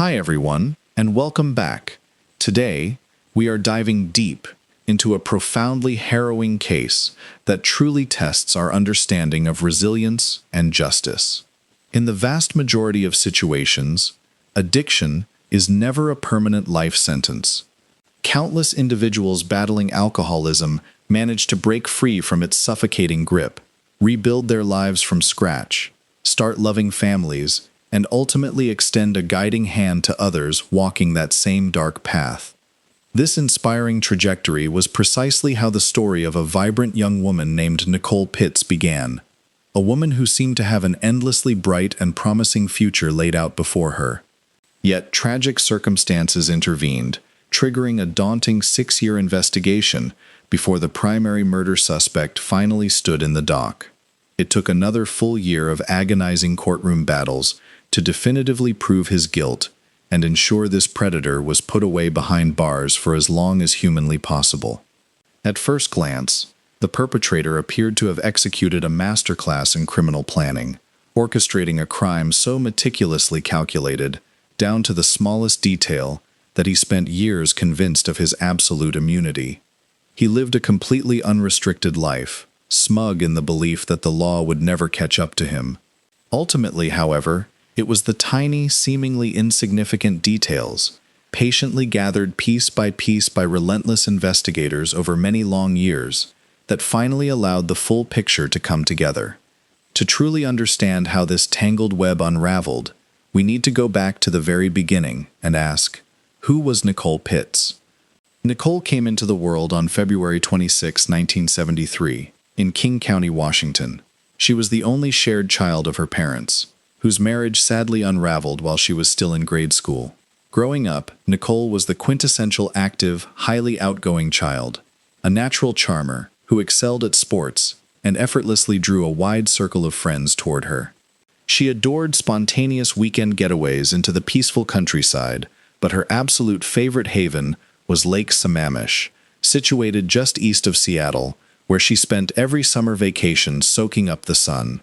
Hi everyone, and welcome back. Today, we are diving deep into a profoundly harrowing case that truly tests our understanding of resilience and justice. In the vast majority of situations, addiction is never a permanent life sentence. Countless individuals battling alcoholism manage to break free from its suffocating grip, rebuild their lives from scratch, start loving families, and ultimately extend a guiding hand to others walking that same dark path. This inspiring trajectory was precisely how the story of a vibrant young woman named Nicole Pitts began, a woman who seemed to have an endlessly bright and promising future laid out before her. Yet tragic circumstances intervened, triggering a daunting 6-year investigation before the primary murder suspect finally stood in the dock. It took another full year of agonizing courtroom battles to definitively prove his guilt and ensure this predator was put away behind bars for as long as humanly possible. At first glance, the perpetrator appeared to have executed a masterclass in criminal planning, orchestrating a crime so meticulously calculated, down to the smallest detail, that he spent years convinced of his absolute immunity. He lived a completely unrestricted life, smug in the belief that the law would never catch up to him. Ultimately, however, it was the tiny, seemingly insignificant details, patiently gathered piece by relentless investigators over many long years, that finally allowed the full picture to come together. To truly understand how this tangled web unraveled, we need to go back to the very beginning and ask, who was Nicole Pitts? Nicole came into the world on February 26, 1973, in King County, Washington. She was the only shared child of her parents, whose marriage sadly unraveled while she was still in grade school. Growing up, Nicole was the quintessential active, highly outgoing child, a natural charmer who excelled at sports and effortlessly drew a wide circle of friends toward her. She adored spontaneous weekend getaways into the peaceful countryside, but her absolute favorite haven was Lake Sammamish, situated just east of Seattle, where she spent every summer vacation soaking up the sun.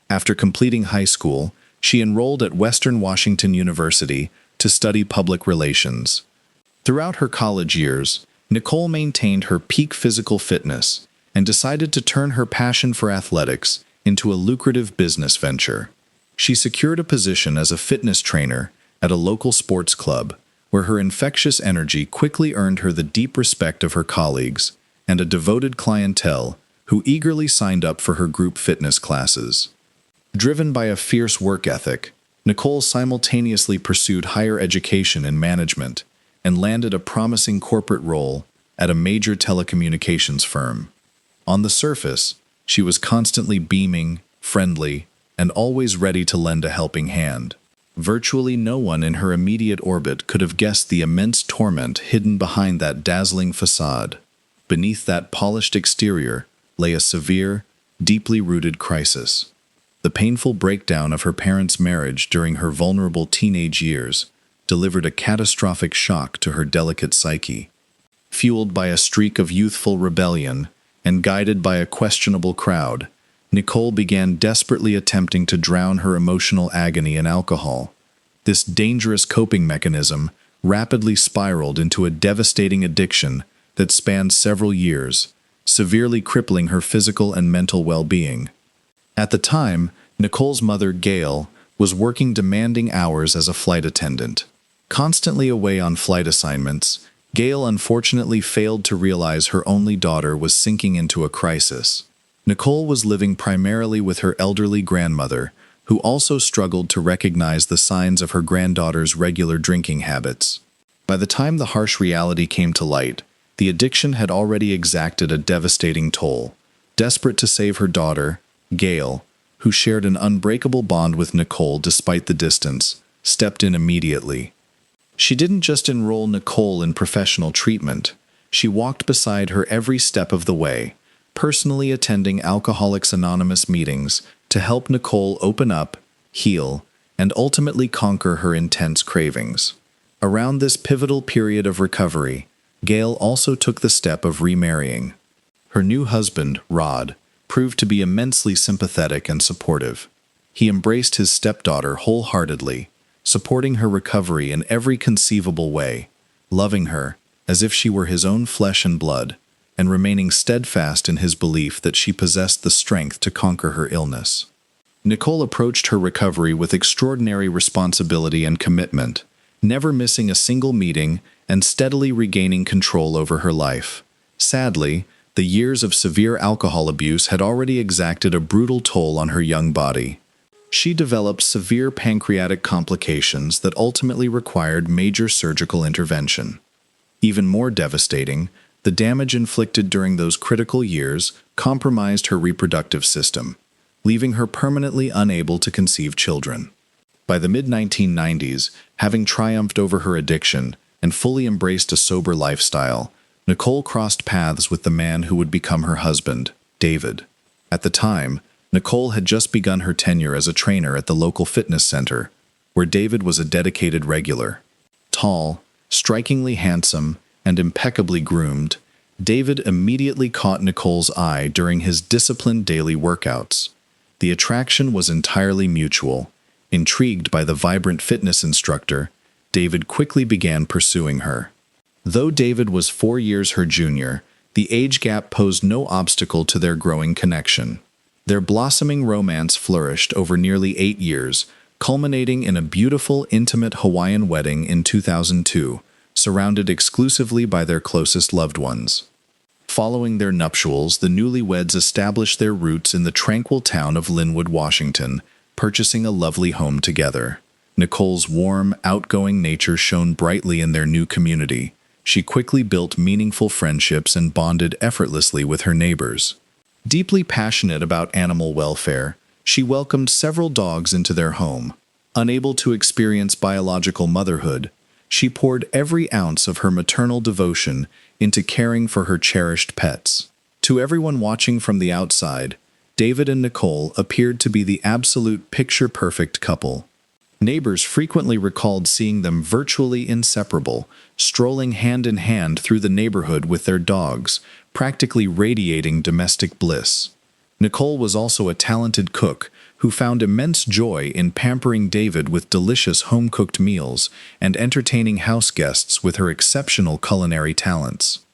After completing high school, she enrolled at Western Washington University to study public relations. Throughout her college years, Nicole maintained her peak physical fitness and decided to turn her passion for athletics into a lucrative business venture. She secured a position as a fitness trainer at a local sports club, where her infectious energy quickly earned her the deep respect of her colleagues and a devoted clientele who eagerly signed up for her group fitness classes. Driven by a fierce work ethic, Nicole simultaneously pursued higher education in management and landed a promising corporate role at a major telecommunications firm. On the surface, she was constantly beaming, friendly, and always ready to lend a helping hand. Virtually no one in her immediate orbit could have guessed the immense torment hidden behind that dazzling facade. Beneath that polished exterior lay a severe, deeply rooted crisis. The painful breakdown of her parents' marriage during her vulnerable teenage years delivered a catastrophic shock to her delicate psyche. Fueled by a streak of youthful rebellion and guided by a questionable crowd, Nicole began desperately attempting to drown her emotional agony in alcohol. This dangerous coping mechanism rapidly spiraled into a devastating addiction that spanned several years, severely crippling her physical and mental well-being. At the time, Nicole's mother, Gail, was working demanding hours as a flight attendant. Constantly away on flight assignments, Gail unfortunately failed to realize her only daughter was sinking into a crisis. Nicole was living primarily with her elderly grandmother, who also struggled to recognize the signs of her granddaughter's regular drinking habits. By the time the harsh reality came to light, the addiction had already exacted a devastating toll. Desperate to save her daughter, Gail, who shared an unbreakable bond with Nicole despite the distance, stepped in immediately. She didn't just enroll Nicole in professional treatment. She walked beside her every step of the way, personally attending Alcoholics Anonymous meetings to help Nicole open up, heal, and ultimately conquer her intense cravings. Around this pivotal period of recovery, Gail also took the step of remarrying. Her new husband, Rod, proved to be immensely sympathetic and supportive. He embraced his stepdaughter wholeheartedly, supporting her recovery in every conceivable way, loving her as if she were his own flesh and blood, and remaining steadfast in his belief that she possessed the strength to conquer her illness. Nicole approached her recovery with extraordinary responsibility and commitment, never missing a single meeting and steadily regaining control over her life. Sadly, the years of severe alcohol abuse had already exacted a brutal toll on her young body. She developed severe pancreatic complications that ultimately required major surgical intervention. Even more devastating, the damage inflicted during those critical years compromised her reproductive system, leaving her permanently unable to conceive children. By the mid-1990s, having triumphed over her addiction and fully embraced a sober lifestyle, Nicole crossed paths with the man who would become her husband, David. At the time, Nicole had just begun her tenure as a trainer at the local fitness center, where David was a dedicated regular. Tall, strikingly handsome, and impeccably groomed, David immediately caught Nicole's eye during his disciplined daily workouts. The attraction was entirely mutual. Intrigued by the vibrant fitness instructor, David quickly began pursuing her. Though David was 4 years her junior, the age gap posed no obstacle to their growing connection. Their blossoming romance flourished over nearly 8 years, culminating in a beautiful, intimate Hawaiian wedding in 2002, surrounded exclusively by their closest loved ones. Following their nuptials, the newlyweds established their roots in the tranquil town of Linwood, Washington, purchasing a lovely home together. Nicole's warm, outgoing nature shone brightly in their new community. She quickly built meaningful friendships and bonded effortlessly with her neighbors. Deeply passionate about animal welfare, she welcomed several dogs into their home. Unable to experience biological motherhood, she poured every ounce of her maternal devotion into caring for her cherished pets. To everyone watching from the outside, David and Nicole appeared to be the absolute picture-perfect couple. Neighbors frequently recalled seeing them virtually inseparable, strolling hand in hand through the neighborhood with their dogs, practically radiating domestic bliss. Nicole was also a talented cook who found immense joy in pampering David with delicious home-cooked meals and entertaining house guests with her exceptional culinary talents.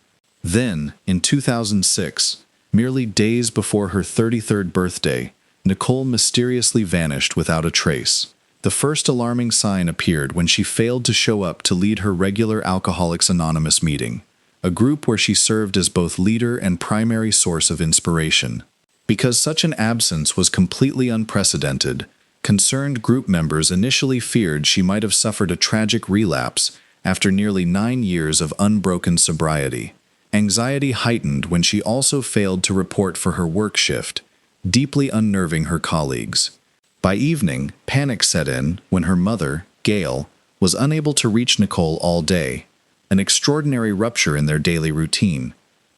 Then, in 2006, merely days before her 33rd birthday, Nicole mysteriously vanished without a trace. The first alarming sign appeared when she failed to show up to lead her regular Alcoholics Anonymous meeting, a group where she served as both leader and primary source of inspiration. Because such an absence was completely unprecedented, concerned group members initially feared she might have suffered a tragic relapse after nearly 9 years of unbroken sobriety. Anxiety heightened when she also failed to report for her work shift, deeply unnerving her colleagues. By evening, panic set in when her mother, Gail, was unable to reach Nicole all day, an extraordinary rupture in their daily routine.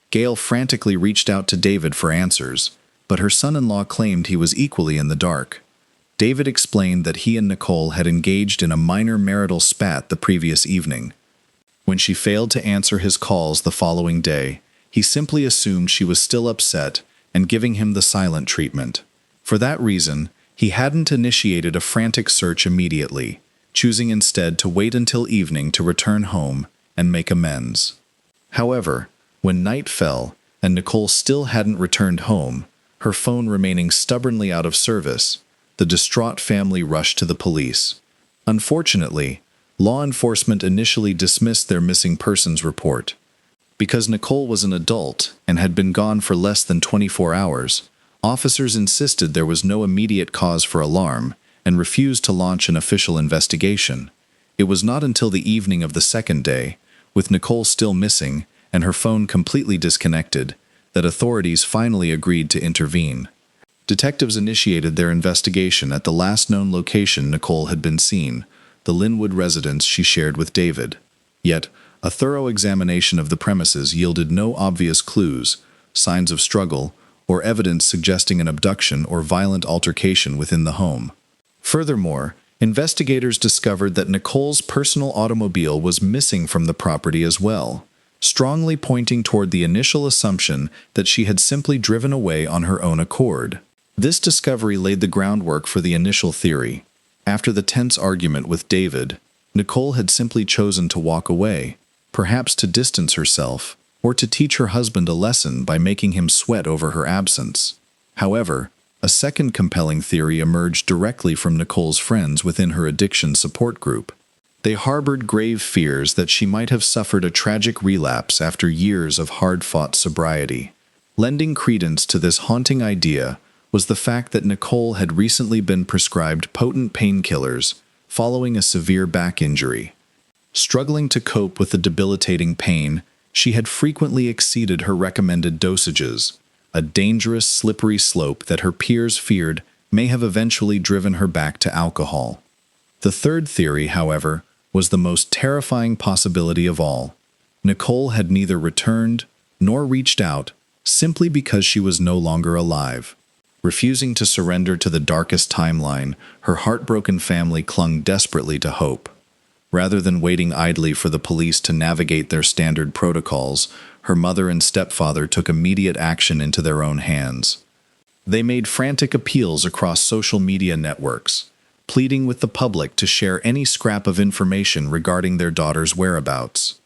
Gail frantically reached out to David for answers, but her son-in-law claimed he was equally in the dark. David explained that he and Nicole had engaged in a minor marital spat the previous evening. When she failed to answer his calls the following day, he simply assumed she was still upset and giving him the silent treatment. For that reason, he hadn't initiated a frantic search immediately, choosing instead to wait until evening to return home and make amends. However, when night fell and Nicole still hadn't returned home, her phone remaining stubbornly out of service, the distraught family rushed to the police. Unfortunately, law enforcement initially dismissed their missing persons report. Because Nicole was an adult and had been gone for less than 24 hours, officers insisted there was no immediate cause for alarm and refused to launch an official investigation. It was not until the evening of the second day, with Nicole still missing and her phone completely disconnected, that authorities finally agreed to intervene. Detectives initiated their investigation at the last known location Nicole had been seen, the Linwood residence she shared with David. Yet, a thorough examination of the premises yielded no obvious clues, signs of struggle, or evidence suggesting an abduction or violent altercation within the home. Furthermore, investigators discovered that Nicole's personal automobile was missing from the property as well, strongly pointing toward the initial assumption that she had simply driven away on her own accord. This discovery laid the groundwork for the initial theory. After the tense argument with David, Nicole had simply chosen to walk away, perhaps to distance herself, or to teach her husband a lesson by making him sweat over her absence. However, a second compelling theory emerged directly from Nicole's friends within her addiction support group. They harbored grave fears that she might have suffered a tragic relapse after years of hard-fought sobriety. Lending credence to this haunting idea was the fact that Nicole had recently been prescribed potent painkillers following a severe back injury. Struggling to cope with the debilitating pain, she had frequently exceeded her recommended dosages, a dangerous, slippery slope that her peers feared may have eventually driven her back to alcohol. The third theory, however, was the most terrifying possibility of all. Nicole had neither returned nor reached out simply because she was no longer alive. Refusing to surrender to the darkest timeline, her heartbroken family clung desperately to hope. Rather than waiting idly for the police to navigate their standard protocols, her mother and stepfather took immediate action into their own hands. They made frantic appeals across social media networks, pleading with the public to share any scrap of information regarding their daughter's whereabouts.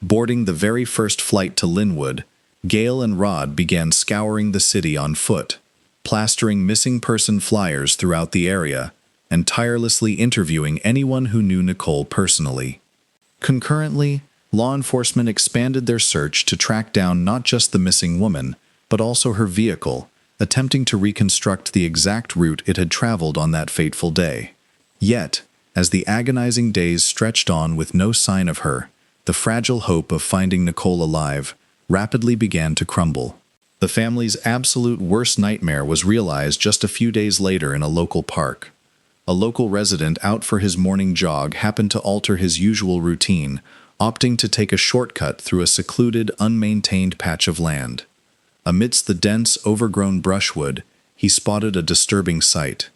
Boarding the very first flight to Linwood, Gail and Rod began scouring the city on foot, plastering missing person flyers throughout the area, and tirelessly interviewing anyone who knew Nicole personally. Concurrently, law enforcement expanded their search to track down not just the missing woman, but also her vehicle, attempting to reconstruct the exact route it had traveled on that fateful day. Yet, as the agonizing days stretched on with no sign of her, the fragile hope of finding Nicole alive rapidly began to crumble. The family's absolute worst nightmare was realized just a few days later in a local park. A local resident out for his morning jog happened to alter his usual routine, opting to take a shortcut through a secluded, unmaintained patch of land. Amidst the dense, overgrown brushwood, he spotted a disturbing sight.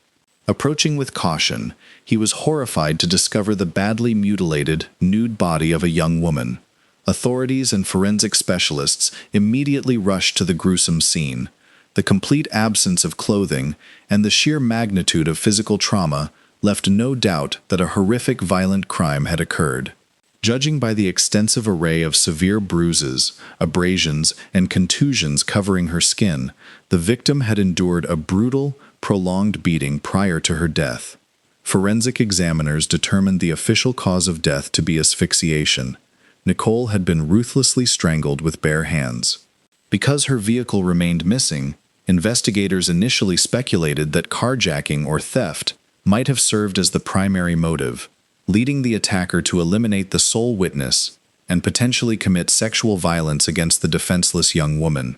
Approaching with caution, he was horrified to discover the badly mutilated, nude body of a young woman. Authorities and forensic specialists immediately rushed to the gruesome scene. The complete absence of clothing and the sheer magnitude of physical trauma left no doubt that a horrific, violent crime had occurred. Judging by the extensive array of severe bruises, abrasions, and contusions covering her skin, the victim had endured a brutal, prolonged beating prior to her death. Forensic examiners determined the official cause of death to be asphyxiation. Nicole had been ruthlessly strangled with bare hands. Because her vehicle remained missing, investigators initially speculated that carjacking or theft might have served as the primary motive, leading the attacker to eliminate the sole witness and potentially commit sexual violence against the defenseless young woman.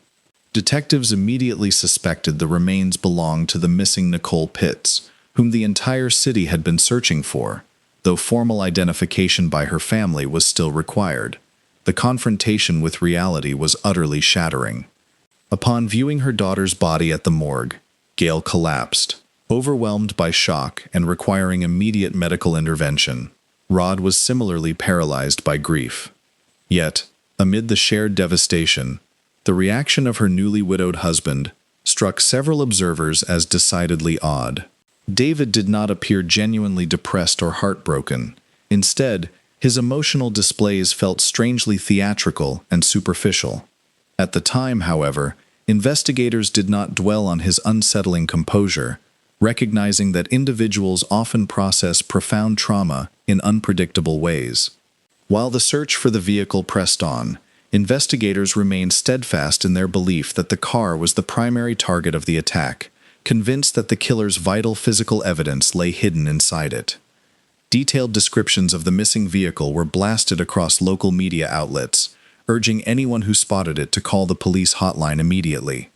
Detectives immediately suspected the remains belonged to the missing Nicole Pitts, whom the entire city had been searching for, though formal identification by her family was still required. The confrontation with reality was utterly shattering. Upon viewing her daughter's body at the morgue, Gail collapsed, overwhelmed by shock and requiring immediate medical intervention. Rod was similarly paralyzed by grief. Yet, amid the shared devastation, the reaction of her newly widowed husband struck several observers as decidedly odd. David did not appear genuinely depressed or heartbroken. Instead, his emotional displays felt strangely theatrical and superficial. At the time, however, investigators did not dwell on his unsettling composure, recognizing that individuals often process profound trauma in unpredictable ways. While the search for the vehicle pressed on, investigators remained steadfast in their belief that the car was the primary target of the attack, convinced that the killer's vital physical evidence lay hidden inside it. Detailed descriptions of the missing vehicle were blasted across local media outlets, urging anyone who spotted it to call the police hotline immediately.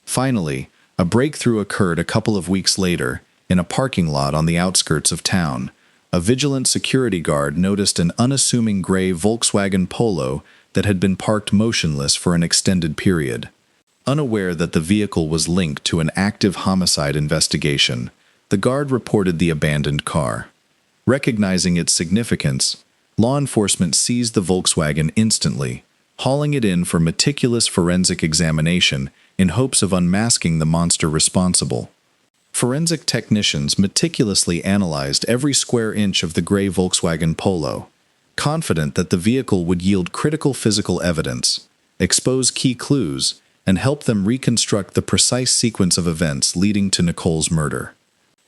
Finally, a breakthrough occurred a couple of weeks later, in a parking lot on the outskirts of town. A vigilant security guard noticed an unassuming gray Volkswagen Polo that had been parked motionless for an extended period. Unaware that the vehicle was linked to an active homicide investigation, the guard reported the abandoned car. Recognizing its significance, law enforcement seized the Volkswagen instantly, hauling it in for meticulous forensic examination in hopes of unmasking the monster responsible. Forensic technicians meticulously analyzed every square inch of the gray Volkswagen Polo, confident that the vehicle would yield critical physical evidence, expose key clues, and help them reconstruct the precise sequence of events leading to Nicole's murder.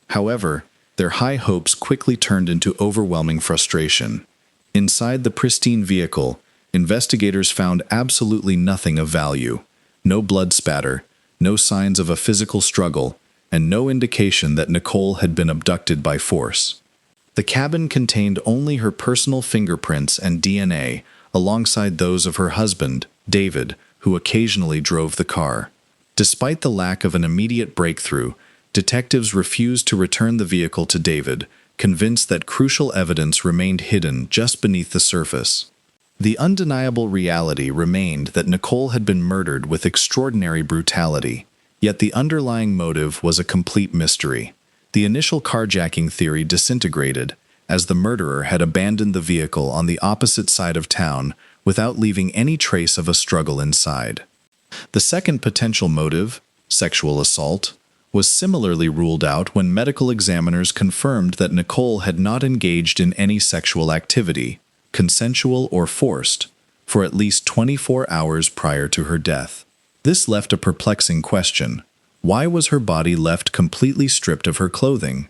However, their high hopes quickly turned into overwhelming frustration. Inside the pristine vehicle, investigators found absolutely nothing of value. No blood spatter, no signs of a physical struggle, and no indication that Nicole had been abducted by force. The cabin contained only her personal fingerprints and DNA, alongside those of her husband, David, who occasionally drove the car. Despite the lack of an immediate breakthrough, detectives refused to return the vehicle to David, convinced that crucial evidence remained hidden just beneath the surface. The undeniable reality remained that Nicole had been murdered with extraordinary brutality, yet the underlying motive was a complete mystery. The initial carjacking theory disintegrated, as the murderer had abandoned the vehicle on the opposite side of town without leaving any trace of a struggle inside. The second potential motive, sexual assault, was similarly ruled out when medical examiners confirmed that Nicole had not engaged in any sexual activity, consensual or forced, for at least 24 hours prior to her death. This left a perplexing question. Why was her body left completely stripped of her clothing?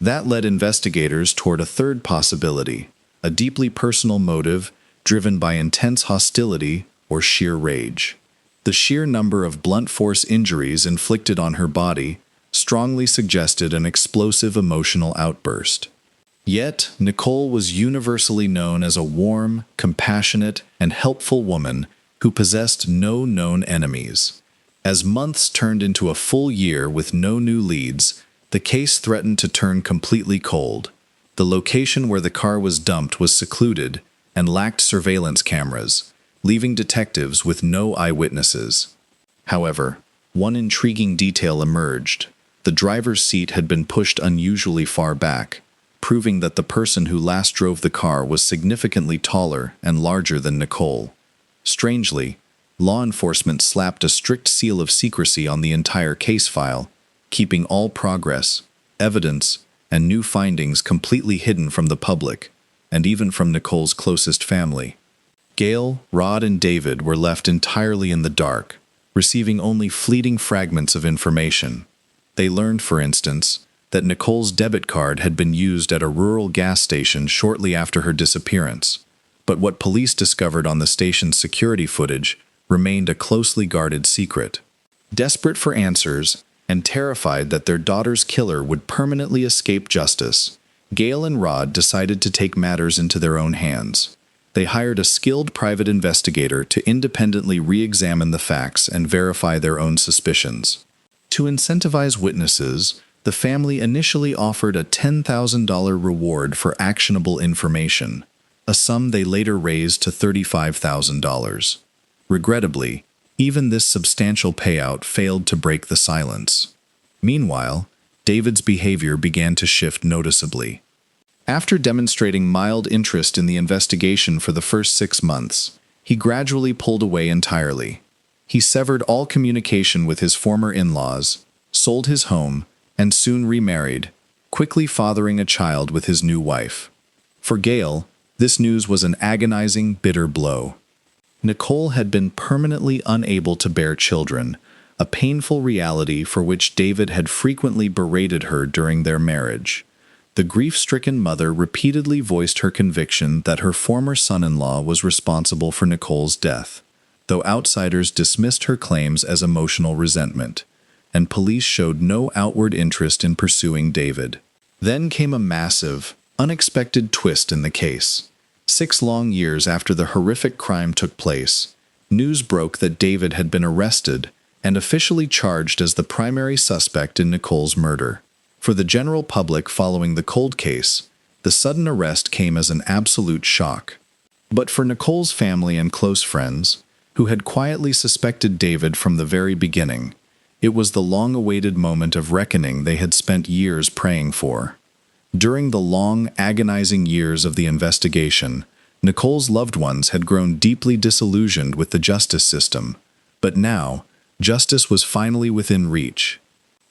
That led investigators toward a third possibility, a deeply personal motive driven by intense hostility or sheer rage. The sheer number of blunt force injuries inflicted on her body strongly suggested an explosive emotional outburst. Yet, Nicole was universally known as a warm, compassionate, and helpful woman who possessed no known enemies. As months turned into a full year with no new leads, the case threatened to turn completely cold. The location where the car was dumped was secluded and lacked surveillance cameras, leaving detectives with no eyewitnesses. However, one intriguing detail emerged. The driver's seat had been pushed unusually far back, proving that the person who last drove the car was significantly taller and larger than Nicole. Strangely, law enforcement slapped a strict seal of secrecy on the entire case file, keeping all progress, evidence, and new findings completely hidden from the public, and even from Nicole's closest family. Gail, Rod, and David were left entirely in the dark, receiving only fleeting fragments of information. They learned, for instance, that Nicole's debit card had been used at a rural gas station shortly after her disappearance, but what police discovered on the station's security footage remained a closely guarded secret. Desperate for answers, and terrified that their daughter's killer would permanently escape justice, Gail and Rod decided to take matters into their own hands. They hired a skilled private investigator to independently re-examine the facts and verify their own suspicions. To incentivize witnesses, the family initially offered a $10,000 reward for actionable information, a sum they later raised to $35,000. Regrettably, even this substantial payout failed to break the silence. Meanwhile, David's behavior began to shift noticeably. After demonstrating mild interest in the investigation for the first 6 months, he gradually pulled away entirely. He severed all communication with his former in-laws, sold his home, and soon remarried, quickly fathering a child with his new wife. For Gail, this news was an agonizing, bitter blow. Nicole had been permanently unable to bear children, a painful reality for which David had frequently berated her during their marriage. The grief-stricken mother repeatedly voiced her conviction that her former son-in-law was responsible for Nicole's death, though outsiders dismissed her claims as emotional resentment, and police showed no outward interest in pursuing David. Then came a massive, unexpected twist in the case. 6 long years after the horrific crime took place, news broke that David had been arrested and officially charged as the primary suspect in Nicole's murder. For the general public following the cold case, the sudden arrest came as an absolute shock. But for Nicole's family and close friends, who had quietly suspected David from the very beginning, it was the long-awaited moment of reckoning they had spent years praying for. During the long, agonizing years of the investigation, Nicole's loved ones had grown deeply disillusioned with the justice system, but now, justice was finally within reach.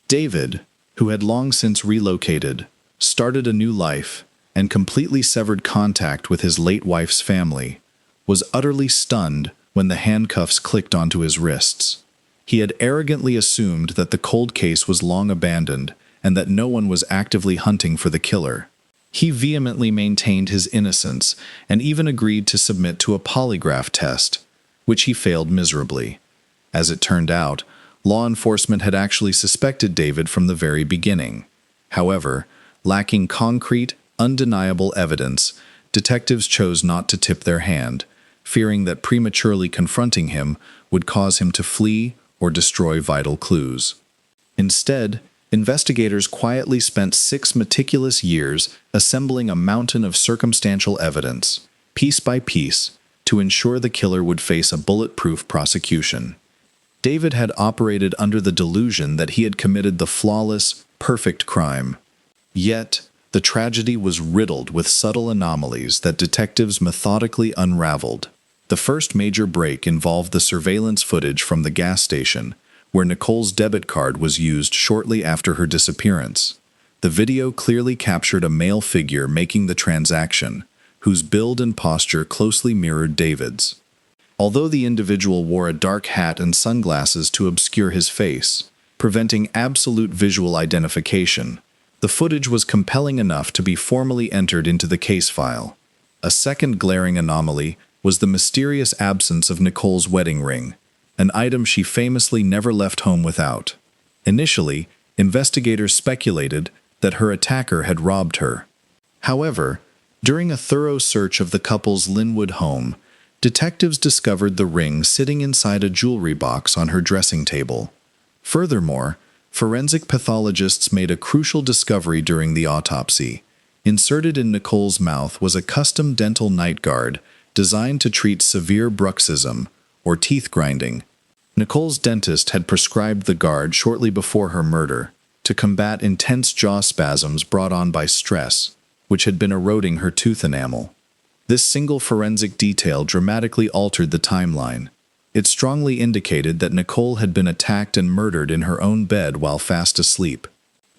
David, who had long since relocated, started a new life, and completely severed contact with his late wife's family, was utterly stunned when the handcuffs clicked onto his wrists. He had arrogantly assumed that the cold case was long abandoned and that no one was actively hunting for the killer. He vehemently maintained his innocence and even agreed to submit to a polygraph test, which he failed miserably. As it turned out, law enforcement had actually suspected David from the very beginning. However, lacking concrete, undeniable evidence, detectives chose not to tip their hand, fearing that prematurely confronting him would cause him to flee or destroy vital clues. Instead, investigators quietly spent 6 meticulous years assembling a mountain of circumstantial evidence, piece by piece, to ensure the killer would face a bulletproof prosecution. David had operated under the delusion that he had committed the flawless, perfect crime. Yet, the tragedy was riddled with subtle anomalies that detectives methodically unraveled. The first major break involved the surveillance footage from the gas station, where Nicole's debit card was used shortly after her disappearance. The video clearly captured a male figure making the transaction, whose build and posture closely mirrored David's. Although the individual wore a dark hat and sunglasses to obscure his face, preventing absolute visual identification, the footage was compelling enough to be formally entered into the case file. A second glaring anomaly was the mysterious absence of Nicole's wedding ring, an item she famously never left home without. Initially, investigators speculated that her attacker had robbed her. However, during a thorough search of the couple's Linwood home, detectives discovered the ring sitting inside a jewelry box on her dressing table. Furthermore, forensic pathologists made a crucial discovery during the autopsy. Inserted in Nicole's mouth was a custom dental night guard designed to treat severe bruxism, or teeth grinding. Nicole's dentist had prescribed the guard shortly before her murder to combat intense jaw spasms brought on by stress, which had been eroding her tooth enamel. This single forensic detail dramatically altered the timeline. It strongly indicated that Nicole had been attacked and murdered in her own bed while fast asleep.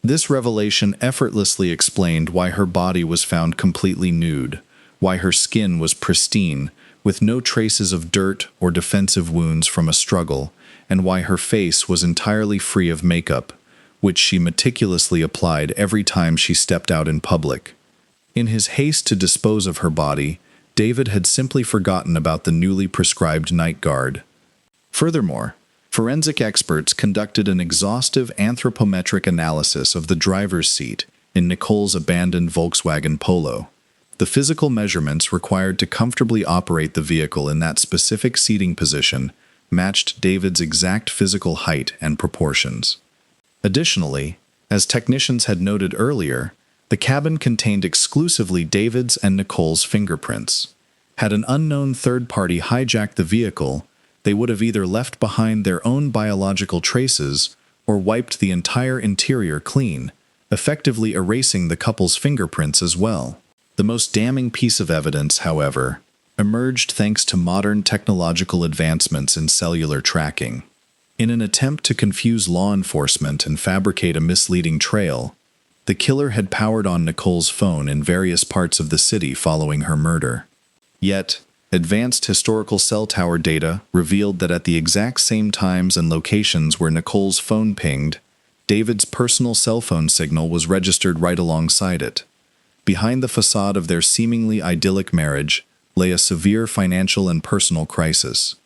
This revelation effortlessly explained why her body was found completely nude, why her skin was pristine, with no traces of dirt or defensive wounds from a struggle, and why her face was entirely free of makeup, which she meticulously applied every time she stepped out in public. In his haste to dispose of her body, David had simply forgotten about the newly prescribed night guard. Furthermore, forensic experts conducted an exhaustive anthropometric analysis of the driver's seat in Nicole's abandoned Volkswagen Polo. The physical measurements required to comfortably operate the vehicle in that specific seating position matched David's exact physical height and proportions. Additionally, as technicians had noted earlier, the cabin contained exclusively David's and Nicole's fingerprints. Had an unknown third party hijacked the vehicle, they would have either left behind their own biological traces or wiped the entire interior clean, effectively erasing the couple's fingerprints as well. The most damning piece of evidence, however, emerged thanks to modern technological advancements in cellular tracking. In an attempt to confuse law enforcement and fabricate a misleading trail, the killer had powered on Nicole's phone in various parts of the city following her murder. Yet, advanced historical cell tower data revealed that at the exact same times and locations where Nicole's phone pinged, David's personal cell phone signal was registered right alongside it. Behind the facade of their seemingly idyllic marriage lay a severe financial and personal crisis.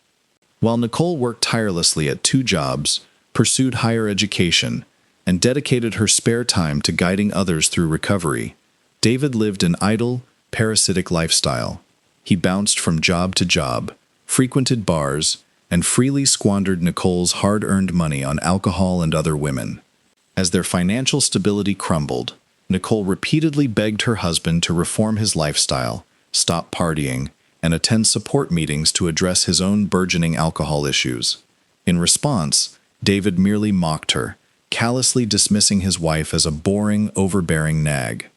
While Nicole worked tirelessly at 2 jobs, pursued higher education, and dedicated her spare time to guiding others through recovery, David lived an idle, parasitic lifestyle. He bounced from job to job, frequented bars, and freely squandered Nicole's hard-earned money on alcohol and other women. As their financial stability crumbled, Nicole repeatedly begged her husband to reform his lifestyle, stop partying, and attend support meetings to address his own burgeoning alcohol issues. In response, David merely mocked her, callously dismissing his wife as a boring, overbearing nag.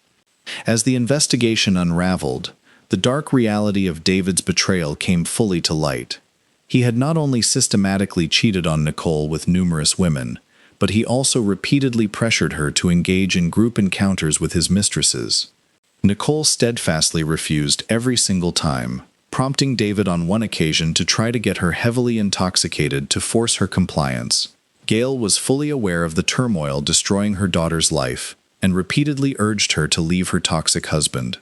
As the investigation unraveled, the dark reality of David's betrayal came fully to light. He had not only systematically cheated on Nicole with numerous women, but he also repeatedly pressured her to engage in group encounters with his mistresses. Nicole steadfastly refused every single time, prompting David on one occasion to try to get her heavily intoxicated to force her compliance. Gail was fully aware of the turmoil destroying her daughter's life and repeatedly urged her to leave her toxic husband.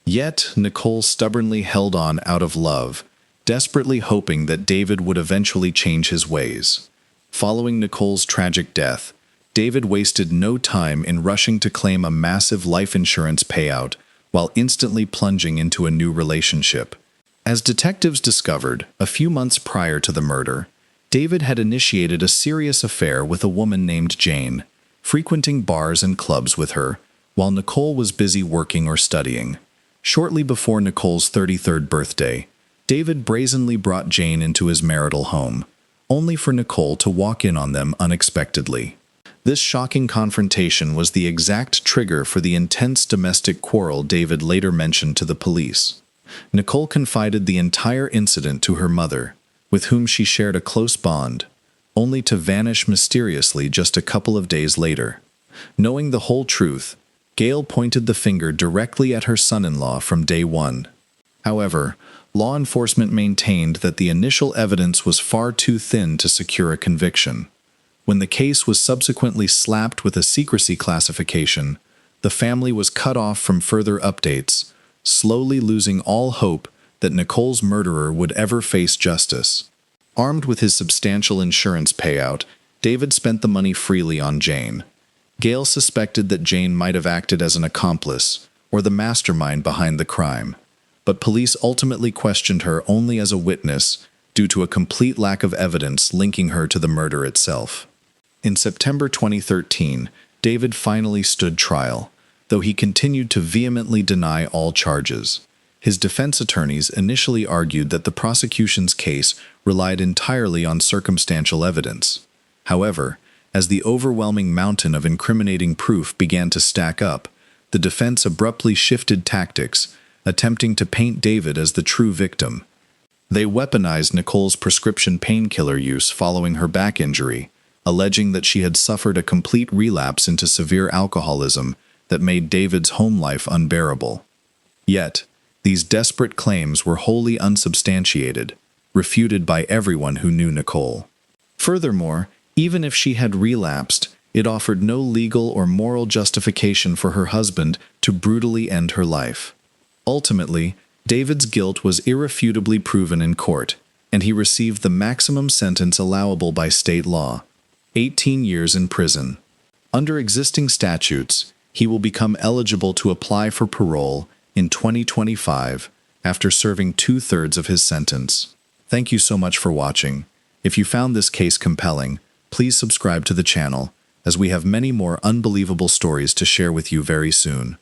Yet, Nicole stubbornly held on out of love, desperately hoping that David would eventually change his ways. Following Nicole's tragic death, David wasted no time in rushing to claim a massive life insurance payout while instantly plunging into a new relationship. As detectives discovered, a few months prior to the murder, David had initiated a serious affair with a woman named Jane, frequenting bars and clubs with her, while Nicole was busy working or studying. Shortly before Nicole's 33rd birthday, David brazenly brought Jane into his marital home, only for Nicole to walk in on them unexpectedly. This shocking confrontation was the exact trigger for the intense domestic quarrel David later mentioned to the police. Nicole confided the entire incident to her mother, with whom she shared a close bond, only to vanish mysteriously just a couple of days later. Knowing the whole truth, Gail pointed the finger directly at her son-in-law from day one. However, law enforcement maintained that the initial evidence was far too thin to secure a conviction. When the case was subsequently slapped with a secrecy classification, the family was cut off from further updates, slowly losing all hope that Nicole's murderer would ever face justice. Armed with his substantial insurance payout, David spent the money freely on Jane. Gail suspected that Jane might have acted as an accomplice, or the mastermind behind the crime, but police ultimately questioned her only as a witness due to a complete lack of evidence linking her to the murder itself. In September 2013, David finally stood trial, though he continued to vehemently deny all charges. His defense attorneys initially argued that the prosecution's case relied entirely on circumstantial evidence. However, as the overwhelming mountain of incriminating proof began to stack up, the defense abruptly shifted tactics, attempting to paint David as the true victim. They weaponized Nicole's prescription painkiller use following her back injury, alleging that she had suffered a complete relapse into severe alcoholism that made David's home life unbearable. Yet, these desperate claims were wholly unsubstantiated, refuted by everyone who knew Nicole. Furthermore, even if she had relapsed, it offered no legal or moral justification for her husband to brutally end her life. Ultimately, David's guilt was irrefutably proven in court, and he received the maximum sentence allowable by state law: 18 years in prison. Under existing statutes, he will become eligible to apply for parole in 2025 after serving 2/3 of his sentence. Thank you so much for watching. If you found this case compelling, please subscribe to the channel, as we have many more unbelievable stories to share with you very soon.